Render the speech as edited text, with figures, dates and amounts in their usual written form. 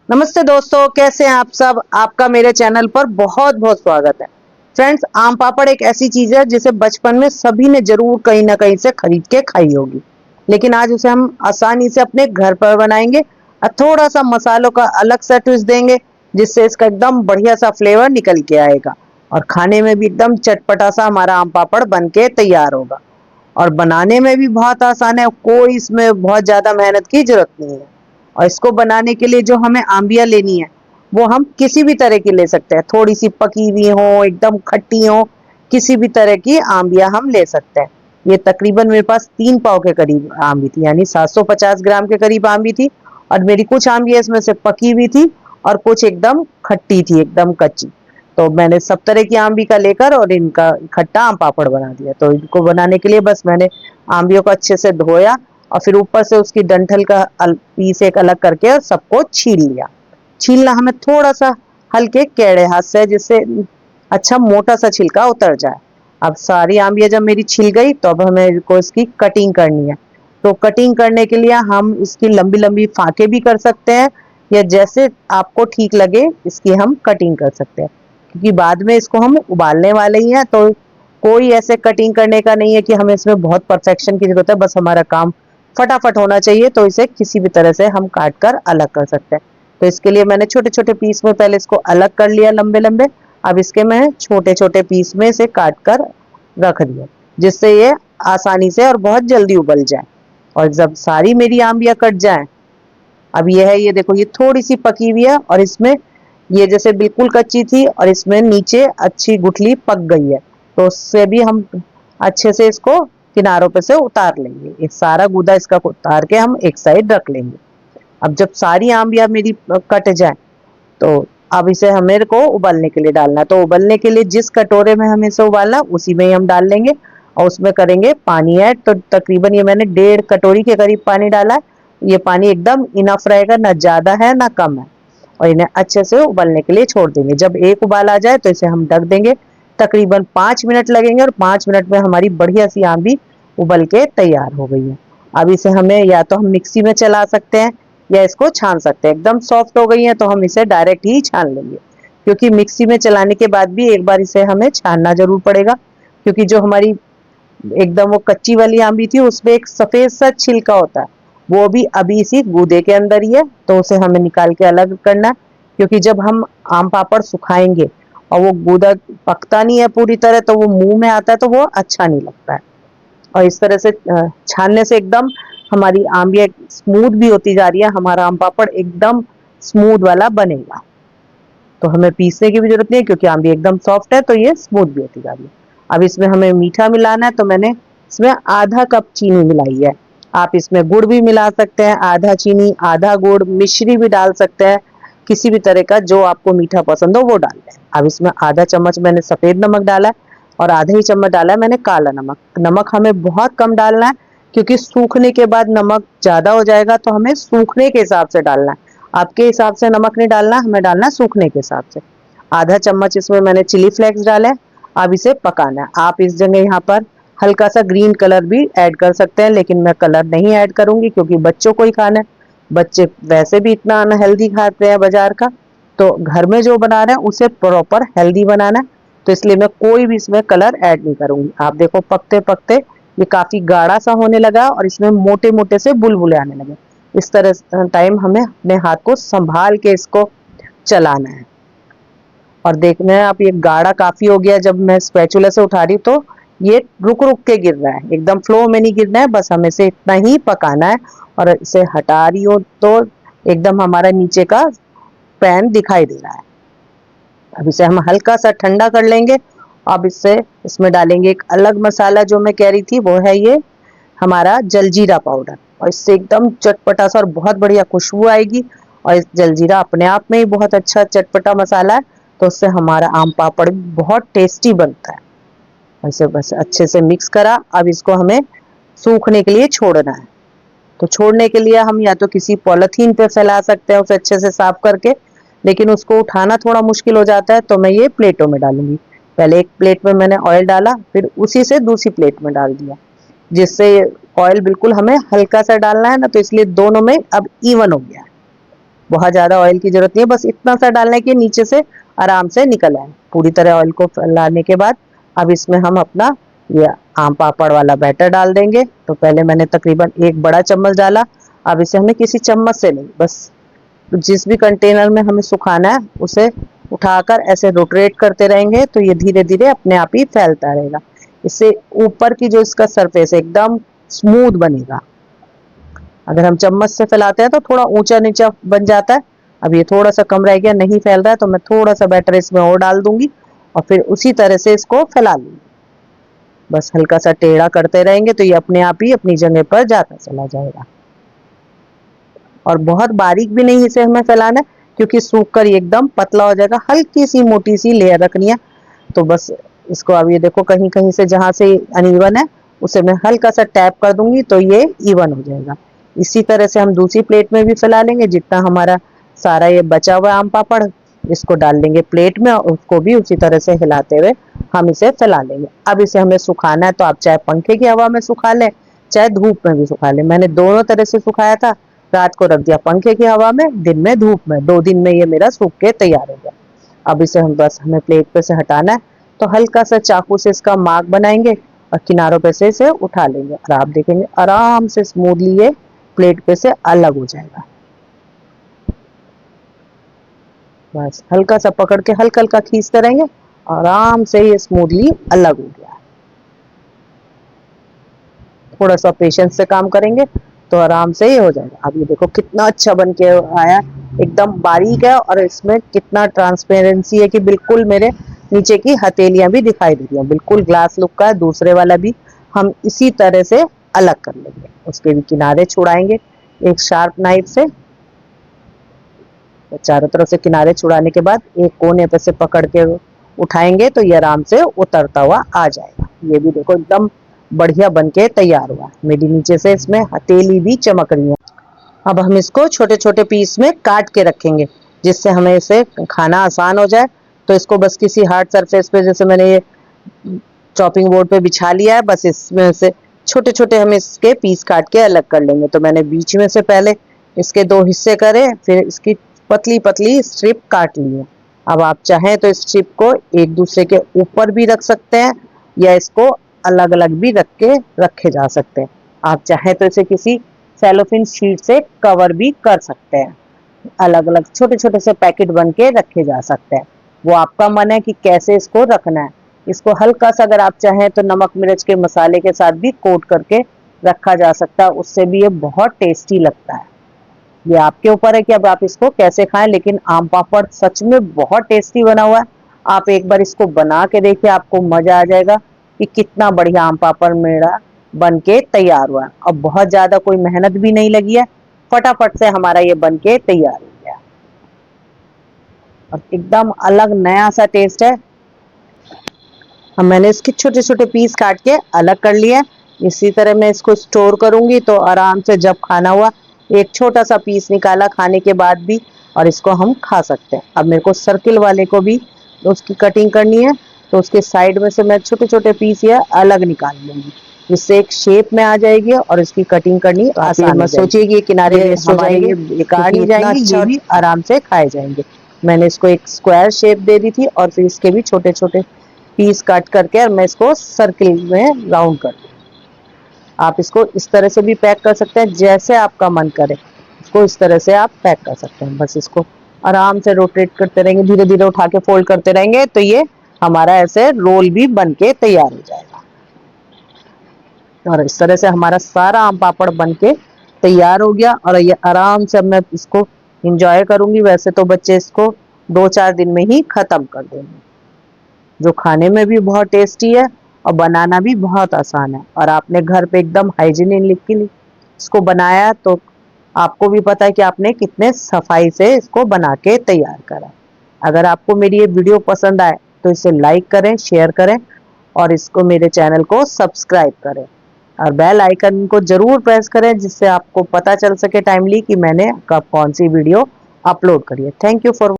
नमस्ते दोस्तों, कैसे हैं आप सब। आपका मेरे चैनल पर बहुत बहुत स्वागत है। फ्रेंड्स, आम पापड़ एक ऐसी चीज है जिसे बचपन में सभी ने जरूर कहीं ना कहीं से खरीद के खाई होगी, लेकिन आज उसे हम आसानी से अपने घर पर बनाएंगे और थोड़ा सा मसालों का अलग सा ट्विस्ट देंगे, जिससे इसका एकदम बढ़िया सा फ्लेवर निकल के आएगा और खाने में भी एकदम चटपटा सा हमारा आम पापड़ बन के तैयार होगा। और बनाने में भी बहुत आसान है, कोई इसमें बहुत ज्यादा मेहनत की जरूरत नहीं है। और इसको बनाने के लिए जो हमें आंबिया लेनी है वो हम किसी भी तरह की ले सकते हैं, थोड़ी सी पकी हुई हो, एकदम खट्टी हो, किसी भी तरह की आंबिया हम ले सकते हैं। ये तकरीबन मेरे पास 3 पाव के करीब आंबी थी, यानी 750 ग्राम के करीब आंबी थी। और मेरी कुछ आंबिया इसमें से पकी हुई थी और कुछ एकदम खट्टी थी, एकदम कच्ची। तो मैंने सब तरह की आंबी का लेकर और इनका खट्टा आम पापड़ बना दिया। तो इनको बनाने के लिए बस मैंने आंबियों को अच्छे से धोया और फिर ऊपर से उसकी डंठल का पीस एक अलग करके और सबको छील लिया। छीलना हमें थोड़ा सा हल्के केड़े हाथ से, जिससे अच्छा मोटा सा छिलका उतर जाए। अब सारी आंबियां जब मेरी छिल गई तो अब हमें को इसकी कटिंग करनी है। तो कटिंग करने के लिए हम इसकी लंबी लंबी फाके भी कर सकते हैं, या जैसे आपको ठीक लगे इसकी हम कटिंग कर सकते हैं, क्योंकि बाद में इसको हम उबालने वाले ही हैं। तो कोई ऐसे कटिंग करने का नहीं है कि हमें इसमें बहुत परफेक्शन की जरूरत है, बस हमारा काम फटाफट होना चाहिए। तो इसे किसी भी तरह से हम काट कर अलग कर सकते हैं। तो इसके लिए मैंने छोटे छोटे पीस में पहले इसको अलग कर लिया, लंबे लंबे। अब इसके मैं छोटे छोटे पीस में इसे काट कर रख दिया, जिससे ये आसानी से और बहुत जल्दी उबल जाए। और जब सारी मेरी आंबियां कट जाए, अब ये है, ये देखो, ये थोड़ी सी पकी हुई है और इसमें ये जैसे बिल्कुल कच्ची थी और इसमें नीचे अच्छी गुठली पक गई है। तो उससे भी हम अच्छे से इसको किनारों पे से उतार लेंगे। एक सारा गूदा इसका उतार के हम एक साइड रख लेंगे। अब जब सारी आंबियां मेरी कट जाए, तो अब इसे हमें को उबलने के लिए डालना है। तो उबलने के लिए जिस कटोरे में हमें इसे उबालना उसी में ही हम डाल लेंगे और उसमें करेंगे पानी ऐड। तो तकरीबन ये मैंने 1.5 कटोरी के करीब पानी डाला है। ये पानी एकदम इनफ रहेगा, ना ज्यादा है ना कम है। और इन्हें अच्छे से उबलने के लिए छोड़ देंगे। जब एक उबाल आ जाए तो इसे हम ढक देंगे। तकरीबन 5 मिनट लगेंगे और 5 मिनट में हमारी बढ़िया सी आंबी उबल के तैयार हो गई है। अब इसे हमें या तो हम मिक्सी में चला सकते हैं या इसको छान सकते हैं। एकदम सॉफ्ट हो गई है तो हम इसे डायरेक्ट ही छान लेंगे, क्योंकि मिक्सी में चलाने के बाद भी एक बार इसे हमें छानना जरूर पड़ेगा, क्योंकि जो हमारी एकदम वो कच्ची वाली आंबी थी उसमें एक सफेद सा छिलका होता है, वो भी अभी इसी गूदे के अंदर ही है। तो उसे हमें निकाल के अलग करना है, क्योंकि जब हम आम पापड़ सुखाएंगे और वो गूदा पकता नहीं है पूरी तरह, तो वो मुंह में आता है तो वो अच्छा नहीं लगता है। और इस तरह से छानने से एकदम हमारी आंबियां स्मूथ भी होती जा रही है, हमारा आम पापड़ एकदम स्मूथ वाला बनेगा। तो हमें पीसने की भी जरूरत नहीं है, क्योंकि आंबी एकदम सॉफ्ट है तो ये स्मूथ भी होती जा रही है। अब इसमें हमें मीठा मिलाना है, तो मैंने इसमें आधा कप चीनी मिलाई है। आप इसमें गुड़ भी मिला सकते हैं, आधा चीनी आधा गुड़, मिश्री भी डाल सकते हैं, किसी भी तरह का जो आपको मीठा पसंद हो वो डाल लें। अब इसमें आधा चम्मच मैंने सफेद नमक डाला है और आधा ही चम्मच डाला है मैंने काला नमक। नमक हमें बहुत कम डालना है, क्योंकि सूखने के बाद नमक ज्यादा हो जाएगा, तो हमें सूखने के हिसाब से डालना है। आपके हिसाब से नमक नहीं डालना, हमें डालना है सूखने के हिसाब से। आधा चम्मच इसमें मैंने चिली फ्लेक्स डाला है। अब इसे पकाना है। आप इस जगह यहाँ पर हल्का सा ग्रीन कलर भी ऐड कर सकते हैं, लेकिन मैं कलर नहीं ऐड करूंगी, क्योंकि बच्चों को ही खाना है। बच्चे वैसे भी इतना अनहेल्दी खाते हैं बाजार का, तो घर में जो बना रहे हैं उसे प्रॉपर हेल्दी बनाना है। तो इसलिए मैं कोई भी इसमें कलर ऐड नहीं करूंगी। आप देखो, पकते पकते ये काफी गाढ़ा सा होने लगा और इसमें मोटे मोटे से बुलबुले आने लगे। इस तरह टाइम हमें अपने हाथ को संभाल के इसको चलाना है। और देखना है आप, ये गाढ़ा काफी हो गया। जब मैं स्पैचुला से उठा रही हूँ तो ये रुक रुक के गिर रहा है, एकदम फ्लो में नहीं गिरना है, बस हमें इसे इतना ही पकाना है। और इसे हटा रही हूँ तो एकदम हमारा नीचे का पैन दिखाई दे रहा है। अब इसे हम हल्का सा ठंडा कर लेंगे। अब इसमें डालेंगे एक अलग मसाला, जो मैं कह रही थी वो है ये हमारा जलजीरा पाउडर। और इससे एकदम चटपटा सा और बहुत बढ़िया खुशबू आएगी। और इस जलजीरा अपने आप में ही बहुत अच्छा चटपटा मसाला है, तो उससे हमारा आम पापड़ बहुत टेस्टी बनता है। इसे बस अच्छे से मिक्स करा। अब इसको हमें सूखने के लिए छोड़ना है। तो छोड़ने के लिए हम या तो किसी पॉलिथीन पे फैला सकते हैं उसे अच्छे से साफ करके, लेकिन उसको उठाना थोड़ा मुश्किल हो जाता है, तो मैं ये प्लेटों में डालूंगी। पहले एक प्लेट में मैंने ऑयल डाला, फिर उसी से दूसरी प्लेट में डाल दिया, जिससे ऑयल बिल्कुल हमें हल्का सा डालना है ना, तो इसलिए दोनों में अब इवन हो गया है। बहुत ज़्यादा ऑयल की ज़रूरत नहीं है, बस इतना सा डालना है कि नीचे से आराम से निकल आए। पूरी तरह ऑयल को फैलाने के बाद अब इसमें हम अपना ये आम पापड़ वाला बैटर डाल देंगे। तो पहले मैंने तकरीबन 1 बड़ा चम्मच डाला। अब इसे हमें किसी चम्मच से नहीं, बस जिस भी कंटेनर में हमें सुखाना है उसे उठाकर ऐसे रोटेट करते रहेंगे तो ये धीरे-धीरे अपने आप ही फैलता रहेगा। इससे ऊपर की जो इसका सरफेस है एकदम स्मूथ बनेगा। अगर हम चम्मच से फैलाते हैं तो थोड़ा ऊंचा-नीचा बन जाता है। अब ये थोड़ा-सा कम रह गया, नहीं फैल रहा है, तो मैं थोड़ा-सा बैटर इसमें और डाल दूँगी और फिर उसी तरह से इसको फैला लूँगी। बस हल्का-सा टेढ़ा करते रहेंगे तो ये अपने आप ही अपनी जगह पर जाता चला जाएगा। और बहुत बारीक भी नहीं इसे हमें फैलाना है क्योंकि सूख कर ये एकदम पतला हो जाएगा। हल्की-सी मोटी-सी लेयर रखनी है। तो बस इसको अब ये देखो कहीं-कहीं से जहाँ से अनइवन है उसे मैं हल्का-सा टैप कर दूँगी तो ये इवन हो जाएगा। इसी तरह से हम दूसरी प्लेट में भी फैला लेंगे। जितना हमारा सारा ये बचा हुआ आम पापड़ इसको डाल देंगे प्लेट में और उसको भी उसी तरह से हिलाते हुए हम इसे फैला लेंगे। अब इसे हमें सुखाना है तो आप चाहे पंखे की हवा में सुखा लें, चाहे धूप में भी सुखा लें। मैंने दोनों तरह से सुखाया था। रात को रख दिया पंखे की हवा में, दिन में धूप में। 2 दिन में ये मेरा सूख के तैयार हो गया। अब इसे हमें प्लेट पे से हटाना है तो हल्का सा चाकू से इसका मार्क बनाएंगे और किनारों पे से इसे उठा लेंगे और आप देखेंगे आराम से स्मूथली ये प्लेट पे से अलग हो जाएगा। बस हल्का सा पकड़ के हल्का-हल्का खींचते रहेंगे, आराम से ये स्मूथली अलग हो गया। थोड़ा सा पेशेंस से काम करेंगे तो आराम से ही हो जाएगा। अब ये देखो कितना अच्छा बन के आया, एकदम बारीक है और इसमें कितना ट्रांसपेरेंसी है कि बिल्कुल मेरे नीचे की हथेलियां भी दिखाई दे रही हैं। बिल्कुल ग्लास लुक का है। दूसरे वाला भी हम इसी तरह से अलग कर लेंगे। उसके भी किनारे छुड़ाएंगे एक शार्प नाइफ से। तो चारों तरफ से किनारे छुड़ाने के बाद एक कोने पे से पकड़ के उठाएंगे तो ये आराम से उतरता हुआ आ जाएगा। ये भी देखो एकदम बढ़िया बन के तैयार हुआ। मेरी नीचे से इसमें हथेली भी चमक रही है। अब हम इसको छोटे-छोटे पीस में काट के रखेंगे जिससे हमें इसे खाना आसान हो जाए। तो इसको बस किसी हार्ड सरफेस पे जैसे मैंने ये चॉपिंग बोर्ड पे बिछा लिया है, बस इसमें से छोटे-छोटे हम इसके पीस काट के अलग कर लेंगे। तो मैंने बीच में से पहले इसके 2 हिस्से करे, फिर इसकी पतली-पतली स्ट्रिप काट ली है। अब आप चाहें तो इस स्ट्रिप को एक दूसरे के ऊपर भी रख सकते हैं या इसको अलग-अलग भी रखे जा सकते हैं। आप चाहें तो इसे किसी सेलोफिन शीट से कवर भी कर सकते हैं। अलग-अलग छोटे-छोटे से पैकेट बन के रखे जा सकते हैं। वो आपका मन है कि कैसे इसको रखना है। इसको हल्का-सा अगर आप चाहें तो नमक मिर्च के मसाले के साथ भी कोट करके रखा जा सकता है, उससे भी ये बहुत टेस्टी लगता है। ये आपके ऊपर है कि अब आप इसको कैसे खाएं, लेकिन आम पापड़ सच में बहुत टेस्टी बना हुआ है। आप एक बार इसको बना के देखिए, आपको मजा आ जाएगा कि कितना बढ़िया आम पापड़ मेरा बन के तैयार हुआ है। अब बहुत ज्यादा कोई मेहनत भी नहीं लगी है, फटाफट से हमारा ये बन के तैयार हो गया और एकदम अलग नया सा टेस्ट है। अब मैंने इसके छोटे छोटे पीस काट के अलग कर लिए। इसी तरह मैं इसको स्टोर करूंगी तो आराम से जब खाना हुआ एक छोटा सा पीस निकाला खाने के बाद भी और इसको हम खा सकते हैं। अब मेरे को सर्किल वाले को भी उसकी कटिंग करनी है तो उसके साइड में से मैं छोटे छोटे पीस ये अलग निकाल लूंगी जिससे एक शेप में आ जाएगी और इसकी कटिंग करनी आसान है। सोचिए कि किनारे हमारे ये बेकार नहीं जाएंगे, ये भी आराम से खाए जाएंगे। मैंने इसको एक स्क्वायर शेप दे दी थी और फिर इसके भी छोटे छोटे पीस काट करके और मैं इसको सर्किल में राउंड कर दूँ। आप इसको इस तरह से भी पैक कर सकते हैं, जैसे आपका मन करे इसको इस तरह से आप पैक कर सकते हैं। बस इसको आराम से रोटेट करते रहेंगे, धीरे धीरे उठा के फोल्ड करते रहेंगे तो ये हमारा ऐसे रोल भी बन के तैयार हो जाएगा। और इस तरह से हमारा सारा आम पापड़ बन के तैयार हो गया और ये आराम से अब मैं इसको इंजॉय करूंगी। वैसे तो बच्चे इसको 2-4 दिन में ही खत्म कर देंगे, जो खाने में भी बहुत टेस्टी है और बनाना भी बहुत आसान है। और आपने घर पे एकदम हाइजीनिकली इसको बनाया तो आपको भी पता है कि आपने कितने सफाई से इसको बना के तैयार करा। अगर आपको मेरी ये वीडियो पसंद आए तो इसे लाइक करें, शेयर करें और इसको मेरे चैनल को सब्सक्राइब करें और बेल आइकन को जरूर प्रेस करें जिससे आपको पता चल सके टाइमली कि मैंने कब कौन सी वीडियो अपलोड करी है। Thank you for